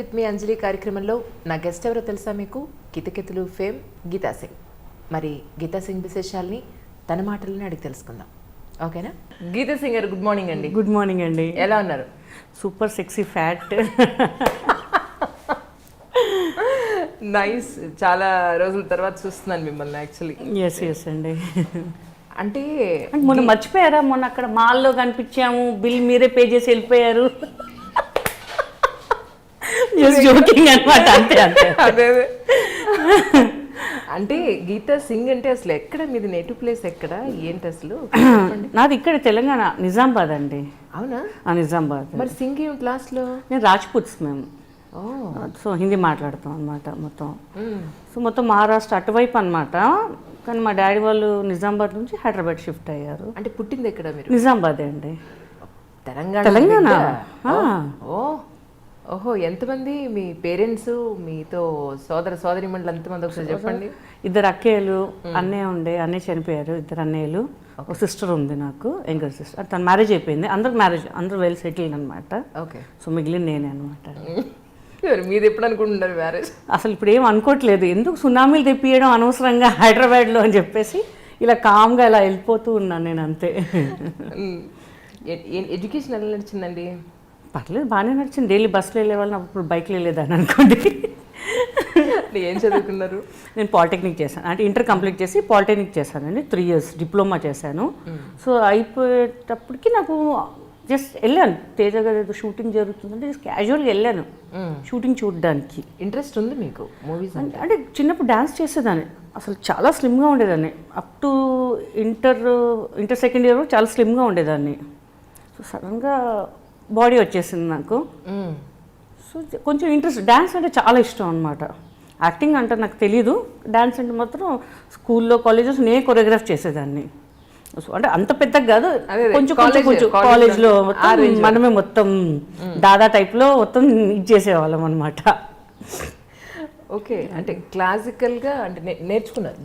With me అంజలి కార్యక్రమంలో నా guest ఎవరో తెలుసా మీకు? కితకితలు ఫేమ్ గీతా సింగ్. మరి గీతా సింగ్ విశేషాలని తన మాటలని అడిగి తెలుసుకుందాం, ఓకేనా? గీతా సింగ్ గారు, గుడ్ మార్నింగ్ అండి. గుడ్ మార్నింగ్ అండి. ఎలా ఉన్నారు? Super sexy fat. నైస్. చాలా రోజుల తర్వాత చూస్తున్నాను మిమ్మల్ని యాక్చువల్లీ. ఎస్ అండి. అంటే మొన్న మర్చిపోయారా? మొన్న అక్కడ మాల్లో కనిపించాము, బిల్ మీరే పే చేసి వెళ్ళిపోయారు. జస్ట్ జోకింగ్ అనమాట. అంతే అంతే. అదే అంటే గీతా సింగ్ అంటే అసలు ఎక్కడ మీది నేటివ్ ప్లేస్ ఎక్కడ, ఏంటి అసలు? నాది ఇక్కడ తెలంగాణ, నిజామాబాద్ అండి. అవునా? నిజామాబాద్. మరి సింగ్ ఏం క్లాస్లో? నేను రాజ్పూట్స్ మేము. సో హిందీ మాట్లాడతాం అనమాట మొత్తం. సో మొత్తం మహారాష్ట్ర అటువైపు అనమాట. కానీ మా డాడీ వాళ్ళు నిజామాబాద్ నుంచి హైదరాబాద్ షిఫ్ట్ అయ్యారు. అంటే పుట్టింది ఎక్కడ మీరు? నిజామాబాదే అండి. తెలంగాణ. ఓహో, ఎంతమంది మీ పేరెంట్స్, మీతో సోదరి మండలి ఎంతమంది ఒకసారి చెప్పండి. 2 అక్కయ్యలు, అన్నయ్య ఉండే, అన్నయ్య చనిపోయారు. 2 అన్నయ్యలు, ఒక సిస్టర్ ఉంది నాకు, యంగర్ సిస్టర్. తన మ్యారేజ్ అయిపోయింది. అందరూ వెల్ సెటిల్డ్ అనమాట. ఓకే. సో మిగిలిన నేనే అనమాట. మీరు ఎప్పుడు అనుకుంటున్నారు మ్యారేజ్? అసలు ఇప్పుడు ఏం అనుకోవట్లేదు. ఎందుకు సునామీలు తెప్పియడం అనవసరంగా హైదరాబాద్లో అని చెప్పేసి ఇలా కామ్గా ఇలా వెళ్ళిపోతూ ఉన్నాను నేను, అంతే. ఎడ్యుకేషన్ ఎలా నడిచిందండి? పర్లేదు, బాగానే నడిచింది. డైలీ బస్సులో వెళ్ళే వాళ్ళని, అప్పుడు బైక్లో వెళ్ళేదాన్ని అనుకోండి. ఏం చదువుకున్నారు? నేను పాలిటెక్నిక్ చేశాను. అంటే ఇంటర్ కంప్లీట్ చేసి పాలిటెక్నిక్ చేశానండి. 3 years డిప్లొమా చేశాను. సో అయిపోయేటప్పటికి నాకు జస్ట్ వెళ్ళాను, తేజ గారు ఏదో షూటింగ్ జరుగుతుందంటే జస్ట్ క్యాజువల్గా వెళ్ళాను షూటింగ్ చూడడానికి. ఇంట్రెస్ట్ ఉంది మీకు మూవీస్ అంటే చిన్నప్పుడు డ్యాన్స్ చేసేదాన్ని. అసలు చాలా స్లిమ్గా ఉండేదాన్ని. Up to inter second year చాలా స్లిమ్గా ఉండేదాన్ని. సో సడన్గా బాడీ వచ్చేసింది నాకు. సో కొంచెం ఇంట్రెస్ట్, డ్యాన్స్ అంటే చాలా ఇష్టం అనమాట. యాక్టింగ్ అంటే నాకు తెలీదు, డ్యాన్స్ అంటే మాత్రం స్కూల్లో, కాలేజెస్ నేనే కొరియోగ్రాఫ్ చేసేదాన్ని. సో అంటే అంత పెద్దగా కాదు, కొంచెం కాలేజ్లో మొత్తం మనమే మొత్తం దాదా టైప్లో మొత్తం ఇది చేసేవాళ్ళం అనమాట. ఓకే. అంటే క్లాసికల్గా అంటే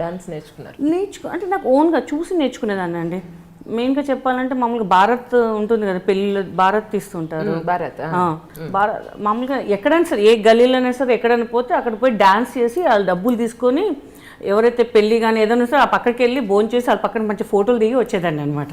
డాన్స్ నేర్చుకున్నారు? అంటే నాకు ఓన్గా చూసి నేర్చుకునేదాన్ని అండి. మెయిన్గా చెప్పాలంటే మామూలుగా భారత్ ఉంటుంది కదా, పెళ్ళిళ్ళు భారత్ తీస్తుంటారు. భారత్ మామూలుగా ఎక్కడైనా సరే, ఏ గల్లీలోనే సరే ఎక్కడైనా పోతే అక్కడ పోయి డ్యాన్స్ చేసి వాళ్ళు డబ్బులు తీసుకొని, ఎవరైతే పెళ్ళి కానీ ఏదైనా సరే ఆ పక్కకి వెళ్ళి భోజనం చేసి వాళ్ళ పక్కన మంచి ఫోటోలు దిగి వచ్చేదాన్ని అనమాట.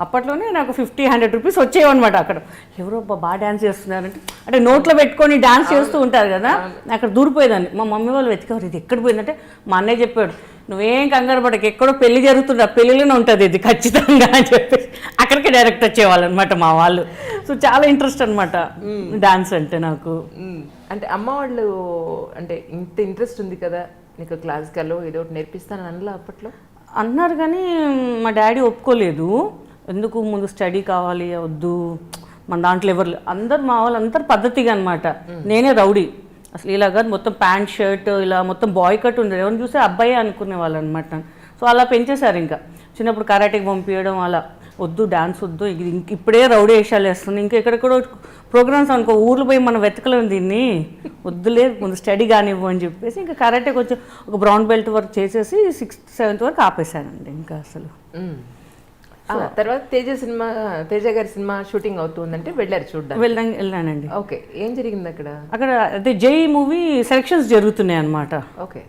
అప్పట్లోనే నాకు 50-100 రూపీస్ వచ్చేవన్నమాట. అక్కడ ఎవరో బాగా డ్యాన్స్ చేస్తున్నారంటే, అంటే నోట్లో పెట్టుకొని డ్యాన్స్ చేస్తూ ఉంటారు కదా, అక్కడ దూరిపోయేదాన్ని. మా మమ్మీ వాళ్ళు వెతికేవారు, ఇది ఎక్కడ పోయిందంటే మా అన్నయ్య చెప్పాడు, నువ్వేం కంగారు పడక, ఎక్కడో పెళ్లి జరుగుతుండ, పెళ్ళిలోనే ఉంటుంది ఇది ఖచ్చితంగా అని చెప్పేసి అక్కడికి డైరెక్ట్ వచ్చేవాళ్ళు అనమాట మా వాళ్ళు. సో చాలా ఇంట్రెస్ట్ అనమాట డాన్స్ అంటే నాకు. అంటే అమ్మ వాళ్ళు అంటే ఇంత ఇంట్రెస్ట్ ఉంది కదా నీకు, క్లాసికల్ ఏదో ఒకటి నేర్పిస్తానని అనలా అప్పట్లో? అన్నారు కానీ మా డాడీ ఒప్పుకోలేదు. ఎందుకు, ముందు స్టడీ కావాలి, వద్దు మన దాంట్లో ఎవరు అందరు, మా వాళ్ళు అందరు పద్ధతిగా అనమాట. నేనే రౌడీ అసలు. ఇలాగా మొత్తం ప్యాంట్ షర్ట్ ఇలా మొత్తం బాయ్ కట్ ఉండేది, ఎవరిని చూస్తే అబ్బాయి అనుకునే వాళ్ళు అనమాట. సో అలా పెంచేశారు. ఇంకా చిన్నప్పుడు కరాటేకి పంపించడం, అలా వద్దు డాన్స్ వద్దు, ఇప్పుడే రౌడీ వేషాలు వేస్తుంది, ఇంకా ఎక్కడెక్కడో ప్రోగ్రామ్స్ అనుకో, ఊర్లో పోయి మనం వెతకలేము దీన్ని, వద్దులే ముందు స్టడీ కానివ్వు అని చెప్పేసి ఇంకా కరాటే కొంచెం ఒక బ్రౌన్ బెల్ట్ వరకు చేసేసి 6th 7th వరకు ఆపేశానండి ఇంకా అసలు. తర్వాత తేజ గారి సినిమా షూటింగ్ అవుతుందంటే వెళ్ళారు చూడడానికి? వెళ్ళానండి. ఓకే. ఏం జరిగింది అక్కడ? అదే జై మూవీ సెలక్షన్స్ జరుగుతున్నాయి అనమాట. ఓకే.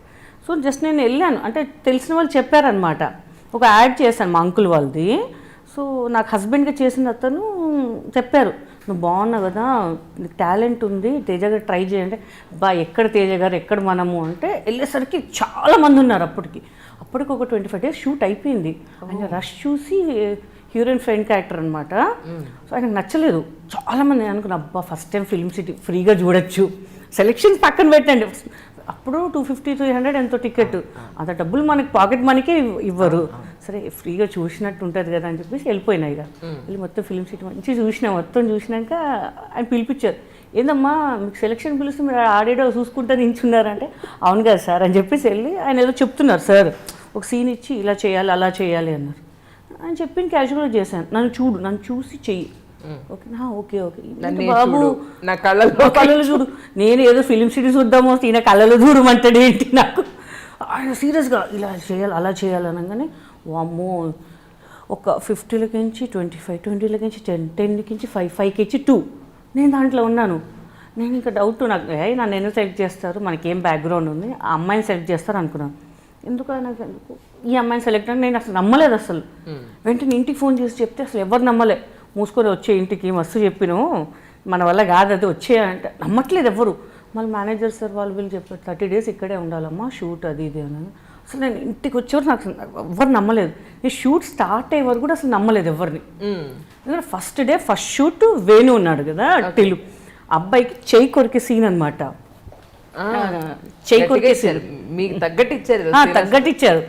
సో జస్ట్ నేను వెళ్ళాను, అంటే తెలిసిన వాళ్ళు చెప్పారనమాట. ఒక యాడ్ చేశాను మా అంకుల్ వాళ్ళది. సో నాకు హస్బెండ్గా చేసిన అతను చెప్పారు, నువ్వు బాగున్నావు కదా, నీకు టాలెంట్ ఉంది, తేజ గారు ట్రై చేయండి. ఎక్కడ తేజ గారు, ఎక్కడ మనము అంటే వెళ్ళేసరికి చాలామంది ఉన్నారు. అప్పటికి ఒక 25 days షూట్ అయిపోయింది. ఆయన రష్ చూసి, హీరోయిన్ ఫ్రెండ్ క్యారెక్టర్ అనమాట. సో ఆయనకు నచ్చలేదు. చాలామంది అనుకున్నా, ఫస్ట్ టైం ఫిల్మ్ సిటీ ఫ్రీగా చూడొచ్చు, సెలెక్షన్స్ పక్కన పెట్టండి. అప్పుడు 250-300 ఎంతో టికెట్, అంత డబ్బులు మనకి పాకెట్ మనీకే ఇవ్వరు. సరే ఫ్రీగా చూసినట్టు ఉంటుంది కదా అని చెప్పేసి వెళ్ళిపోయినాయి. ఇక వెళ్ళి మొత్తం ఫిల్మ్ సిటీ మంచి మొత్తం చూసినాక ఆయన పిలిపించారు. ఏందమ్మా మీకు సెలక్షన్ పిలిస్తే మీరు ఆడేడో చూసుకుంటూ నించున్నారంటే, అవును కదా సార్ అని చెప్పేసి వెళ్ళి ఆయన ఏదో చెప్తున్నారు, సార్ ఒక సీన్ ఇచ్చి ఇలా చేయాలి అలా చేయాలి అన్నారు. ఆయన చెప్పిన క్యాజువల్గా చేశాను. నన్ను చూసి చెయ్యి, ఓకేనా, ఓకే బాబు నా కళ్ళలో చూడు, నేను ఏదో ఫిలిం సిటీ చూద్దామో ఈయన కళ్ళలో చూడమంటాడు ఏంటి నాకు. ఆయన సీరియస్గా ఇలా చేయాలి అలా చేయాలి అనగానే, వామ్మో, ఒక 50 నుంచి 25, 20 నుంచి 10, 10 నుంచి 5, 5 నుంచి 2, నేను దాంట్లో ఉన్నాను. నేను ఇంకా డౌట్ నాకు నన్ను ఎందుకు సెలెక్ట్ చేస్తారు, మనకేం బ్యాక్గ్రౌండ్ ఉంది, ఆ అమ్మాయిని సెలెక్ట్ చేస్తారు అనుకున్నాను. ఎందుకు నాకు ఎందుకు ఈ అమ్మాయిని సెలెక్ట్ అని నేను అసలు నమ్మలేదు. అసలు వెంటనే ఇంటికి ఫోన్ చేసి చెప్తే అసలు ఎవరు నమ్మలే. మూసుకొని వచ్చే ఇంటికి మస్తు చెప్పిను, మన వల్ల కాదు అది వచ్చే అంటే నమ్మట్లేదు ఎవరు. మళ్ళీ మేనేజర్ సార్ వాళ్ళు వీళ్ళు చెప్పారు 30 days ఇక్కడే ఉండాలమ్మా షూట్ అది ఇది అని. అసలు నేను ఇంటికి వచ్చేవారు నాకు ఎవరు నమ్మలేదు. నేను షూట్ స్టార్ట్ అయ్యే వరకు కూడా అసలు నమ్మలేదు ఎవరిని. ఎందుకంటే first day first shoot Venu ఉన్నాడు కదా టిలు, అబ్బాయికి చెయ్యి కొరికే సీన్ అనమాట. చెయ్యి కొరికే సీన్ మీకు తగ్గట్టు ఇచ్చారు.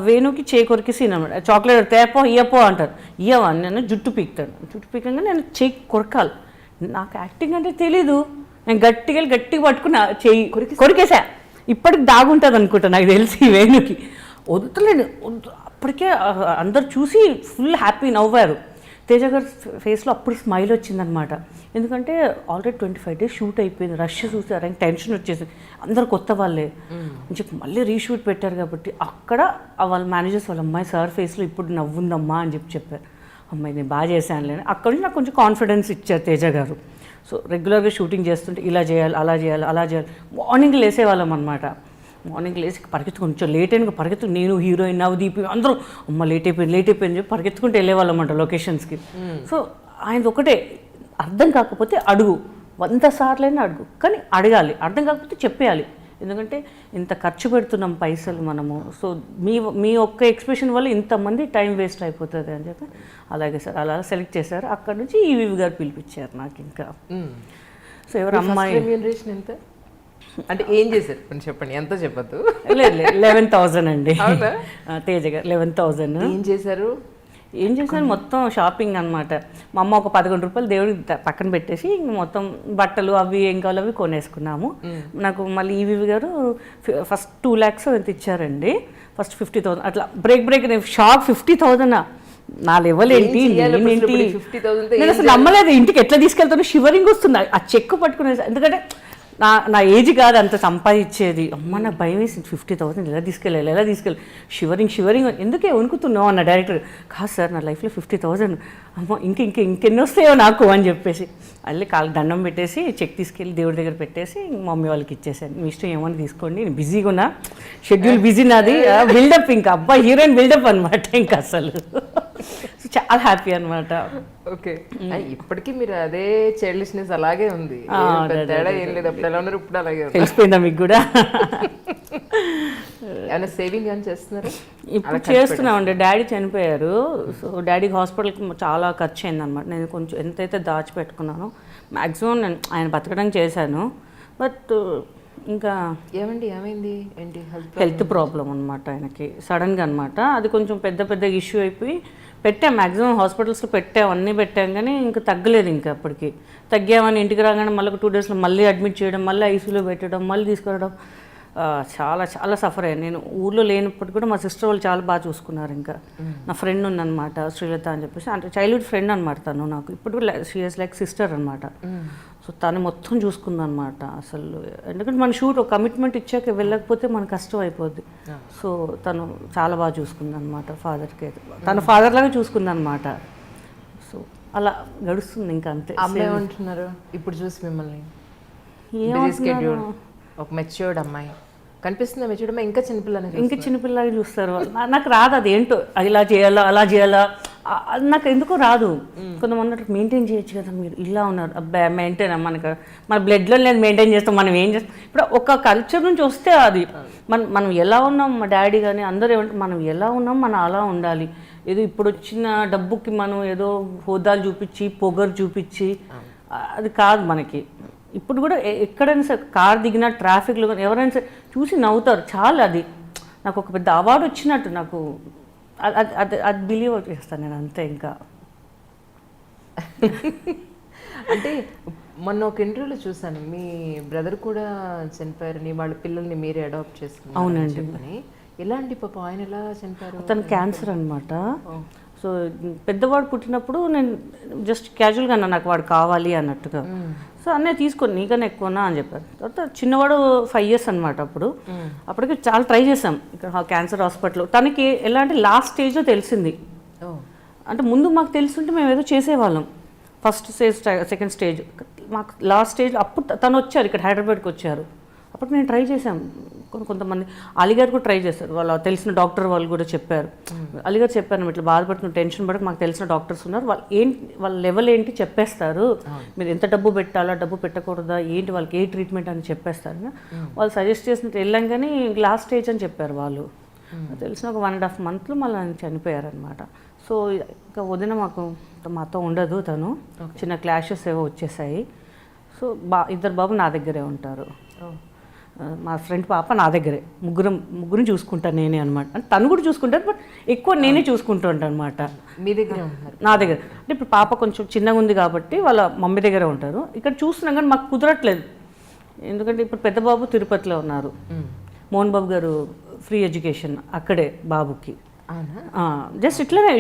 వేణుకి చేయి కొరికి సీన్ అనమాట. చాక్లెట్ తేపో ఇయ్యపో అంటారు, ఇయ్యవా నేను జుట్టు పీకుతాను. జుట్టు పీకంగా నేను చేయి కొరకాలి. నాకు యాక్టింగ్ అంటే తెలీదు. నేను గట్టిగా పట్టుకున్నా చెయ్యి కొరికేసా. ఇప్పటికి దాగుంటుంది అనుకుంటా నాకు తెలిసి వేణుకి. వదులుతలేను. అప్పటికే అందరు చూసి ఫుల్ హ్యాపీ నవ్వారు. తేజ గారి ఫేస్లో అప్పుడు స్మైల్ వచ్చిందనమాట. ఎందుకంటే ఆల్రెడీ 25 days షూట్ అయిపోయింది, రష్ చూసారు, ఇంకా టెన్షన్ వచ్చేసి అందరు కొత్త వాళ్ళే అని చెప్పి మళ్ళీ రీషూట్ పెట్టారు. కాబట్టి అక్కడ వాళ్ళ మేనేజర్స్ వాళ్ళ అమ్మాయి సార్ ఫేస్లో ఇప్పుడు నవ్వుందమ్మా అని చెప్పారు. అమ్మాయి నేను బాగా చేశానులే. అక్కడ నుంచి నాకు కొంచెం కాన్ఫిడెన్స్ ఇచ్చారు తేజ గారు. సో రెగ్యులర్గా షూటింగ్ చేస్తుంటే ఇలా చేయాలి అలా చేయాలి. మార్నింగ్ లేసేవాళ్ళం అనమాట. మార్నింగ్ లేచి కొంచెం లేట్ అయినా నేను హీరోయిన్ నవదీప్ అందరూ అమ్మ లేట్ అయిపోయింది చెప్పి పరిగెత్తుకుంటూ వెళ్ళేవాళ్ళం అంట లొకేషన్స్కి. సో ఆయన ఒకటే, అర్థం కాకపోతే అడుగు, 100 సార్లైనా అడుగు, కానీ అడగాలి. అర్థం కాకపోతే చెప్పేయాలి. ఎందుకంటే ఇంత ఖర్చు పెడుతున్నాం పైసలు మనము. సో మీ ఒక్క ఎక్స్ప్రెషన్ వల్ల ఇంతమంది టైం వేస్ట్ అయిపోతుంది అని చెప్పి అలాగే సార్ అలా సెలెక్ట్ చేశారు. అక్కడ నుంచి ఈవీవి గారు పిలిపించారు నాకు. ఇంకా సో ఎవరు అమ్మాయి ఎంత అంటే ఏం చేశారు కొంచెం చెప్పండి, ఎంత చెప్పద్దు. లేదు 11,000 అండి. తేజ గారు 11,000. ఏం చేశారు మొత్తం షాపింగ్ అనమాట. మా అమ్మ ఒక 11 రూపాయలు దేవుడికి పక్కన పెట్టేసి ఇంక మొత్తం బట్టలు అవి ఏం కావాలో అవి కొనేసుకున్నాము. నాకు మళ్ళీ ఈవీవి గారు ఫస్ట్ 2 lakhs ఎంత ఇచ్చారండి. ఫస్ట్ 50,000 అట్లా బ్రేక్ షాక్. 50,000 నా లెవెల్ ఏంటి, నేను అసలు నమ్మలేదు. ఇంటికి ఎట్లా తీసుకెళ్తాను షివరింగ్ వస్తుంది ఆ చెక్ పట్టుకునే. ఎందుకంటే నా ఏజ్ కాదు అంత సంపాదించేది. అమ్మ నాకు భయం వేసింది. 50,000 ఎలా తీసుకెళ్ళి షివరింగ్ ఎందుకే వణుకుతున్నావు అన్న డైరెక్టర్. కాదు సార్ నా లైఫ్లో 50,000 అమ్మ ఇంకెన్ని వస్తాయో నాకు అని చెప్పేసి మళ్ళీ కాళ్ళకి దండం పెట్టేసి చెక్ తీసుకెళ్ళి దేవుడి దగ్గర పెట్టేసి మమ్మీ వాళ్ళకి ఇచ్చేసాను. మీ ఇష్టం ఏమని తీసుకోండి, నేను బిజీగా ఉన్నా, షెడ్యూల్ బిజీ నాది. బిల్డప్ ఇంకా అబ్బాయి హీరోయిన్ బిల్డప్ అనమాట. ఇంకా అసలు చాలా హ్యాపీ అనమాట. ఓకే, ఇప్పటికీ మీరు అదే చైల్డిష్నెస్ అలాగే ఉంది, తేడా ఏం లేదు. అప్పుడు ఎలా ఉన్నారు ఇప్పుడు అలాగే తెలిసిపోయిందా మీకు కూడా? ఏమైనా సేవింగ్ అని చేస్తున్నారు? ఇప్పుడు చేస్తున్నామండి. డాడీ చనిపోయారు. సో డాడీకి హాస్పిటల్కి చాలా ఖర్చు అయింది అనమాట. నేను కొంచెం ఎంతైతే దాచిపెట్టుకున్నానో మ్యాక్సిమం నేను ఆయన బతకడానికి చేశాను. బట్ ఇంకా ఏమైంది హెల్త్ ప్రాబ్లం అనమాట ఆయనకి సడన్గా అనమాట. అది కొంచెం పెద్ద ఇష్యూ అయిపోయి పెట్టాం. మ్యాక్సిమం హాస్పిటల్స్లో అన్నీ పెట్టాం కానీ ఇంకా తగ్గలేదు. ఇంకా అప్పటికి తగ్గామని ఇంటికి రాగానే మళ్ళీ 2 daysలో మళ్ళీ అడ్మిట్ చేయడం, మళ్ళీ ఐసీయూలో పెట్టడం, మళ్ళీ తీసుకురావడం, చాలా సఫర్ అయ్యాను. నేను ఊళ్ళో లేనప్పటికీ కూడా మా సిస్టర్ వాళ్ళు చాలా బాగా చూసుకున్నారు. ఇంకా నా ఫ్రెండ్ ఉందన్నమాట శ్రీలత అని చెప్పేసి, అంటే చైల్డ్హుడ్ ఫ్రెండ్ అనమాట తను నాకు. ఇప్పుడు షీ ఈజ్ లైక్ సిస్టర్ అనమాట. సో తను మొత్తం చూసుకుందనమాట అసలు. ఎందుకంటే మన షూట్ ఒక కమిట్మెంట్ ఇచ్చాక వెళ్ళకపోతే మన కష్టం అయిపోద్ది. సో తను చాలా బాగా చూసుకుందనమాట. ఫాదర్కి అయితే తన ఫాదర్ లాగా చూసుకుందనమాట. సో అలా గడుస్తుంది ఇంకా అంతే. అమ్మాయి అంటున్నారు ఇప్పుడు చూసి మిమ్మల్ని ఒక మెచ్యూర్డ్ అమ్మాయి కనిపిస్తుంది. మెచ్యూర్డ్ అమ్మాయి ఇంకా చిన్నపిల్లగా చూస్తారు. నాకు రాదు అదేంటో, ఇలా చేయాలా అలా చేయాలా నాకు ఎందుకో రాదు. కొంతమంది మెయింటైన్ చేయొచ్చు కదా, మీరు ఇలా ఉన్నారు అబ్బాయి మెయింటైన్, మన బ్లడ్లో లేదు మెయింటైన్ చేస్తాం, మనం ఏం చేస్తాం. ఇప్పుడు ఒక కల్చర్ నుంచి వస్తే అది మనం ఎలా ఉన్నాం, మా డాడీ కానీ అందరూ ఏమంటారు మనం ఎలా ఉన్నాం మనం అలా ఉండాలి. ఏదో ఇప్పుడు వచ్చిన డబ్బుకి మనం ఏదో హోదాలు చూపించి పొగరు చూపించి అది కాదు మనకి. ఇప్పుడు కూడా ఎక్కడైనా సరే కార్ దిగినా ట్రాఫిక్లో కానీ ఎవరైనా సరే చూసి నవ్వుతారు చాలా. అది నాకు ఒక పెద్ద అవార్డు వచ్చినట్టు నాకు అది బిలీవ్ చేస్తాను నేను అంతే. ఇంకా అంటే మొన్న ఒక ఇంటర్వ్యూలో చూసాను, మీ బ్రదర్ కూడా చనిపోయారని, వాళ్ళ పిల్లల్ని మీరే అడాప్ట్ చేసుకున్నారు. అవునండి. ఎలాంటి పాపం ఆయన ఎలా చనిపోయారు? తను క్యాన్సర్ అనమాట. సో పెద్దవాడు పుట్టినప్పుడు నేను జస్ట్ క్యాజువల్గా అన్నా నాకు వాడు కావాలి అన్నట్టుగా. సో అన్నీ తీసుకొని నీకన్నా ఎక్కువనా అని చెప్పారు. తర్వాత చిన్నవాడు 5 years అనమాట. అప్పటికి చాలా ట్రై చేసాం ఇక్కడ క్యాన్సర్ హాస్పిటల్లో. తనకి ఎలా అంటే లాస్ట్ స్టేజ్లో తెలిసింది. అంటే ముందు మాకు తెలుసుంటే మేము ఏదో చేసేవాళ్ళం. ఫస్ట్ స్టేజ్ సెకండ్ స్టేజ్ మాకు లాస్ట్ స్టేజ్ అప్పుడు తను వచ్చారు ఇక్కడ హైదరాబాద్కి వచ్చారు. అప్పుడు నేను ట్రై చేశాను, కొంతమంది అలీగారు కూడా ట్రై చేశారు, వాళ్ళ తెలిసిన డాక్టర్ వాళ్ళు కూడా చెప్పారు. అలీగారు చెప్పాను ఇట్లా బాధపడుతున్న టెన్షన్ పడక మాకు తెలిసిన డాక్టర్స్ ఉన్నారు, వాళ్ళు ఏంటి వాళ్ళ లెవెల్ ఏంటి చెప్పేస్తారు, మీరు ఎంత డబ్బు పెట్టాలా డబ్బు పెట్టకూడదా ఏంటి వాళ్ళకి ఏ ట్రీట్మెంట్ అని చెప్పేస్తారు. వాళ్ళు సజెస్ట్ చేసినట్టు వెళ్ళాం కానీ లాస్ట్ స్టేజ్ అని చెప్పారు వాళ్ళు. తెలిసిన ఒక 1.5 months మళ్ళీ ఆయన చనిపోయారనమాట. సో ఇంకా వదిన మాతో ఉండదు, తను చిన్న క్లాషెస్ ఏవో వచ్చేసాయి. సో ఇద్దరు బాబు నా దగ్గరే ఉంటారు, మా ఫ్రెండ్ పాప నా దగ్గరే, ముగ్గురు చూసుకుంటాను నేనే అనమాట. అంటే తను కూడా చూసుకుంటారు, బట్ ఎక్కువ నేనే చూసుకుంటూ ఉంటాను అనమాట. మీ దగ్గరే ఉంటారు? నా దగ్గర. అంటే ఇప్పుడు పాప కొంచెం చిన్నగా ఉంది కాబట్టి వాళ్ళ మమ్మీ దగ్గరే ఉంటారు. ఇక్కడ చూస్తున్నాం కానీ మాకు కుదరట్లేదు, ఎందుకంటే ఇప్పుడు పెద్ద బాబు తిరుపతిలో ఉన్నారు, మోహన్ బాబు గారు ఫ్రీ ఎడ్యుకేషన్ అక్కడే బాబుకి. జస్ట్ ఇట్లనే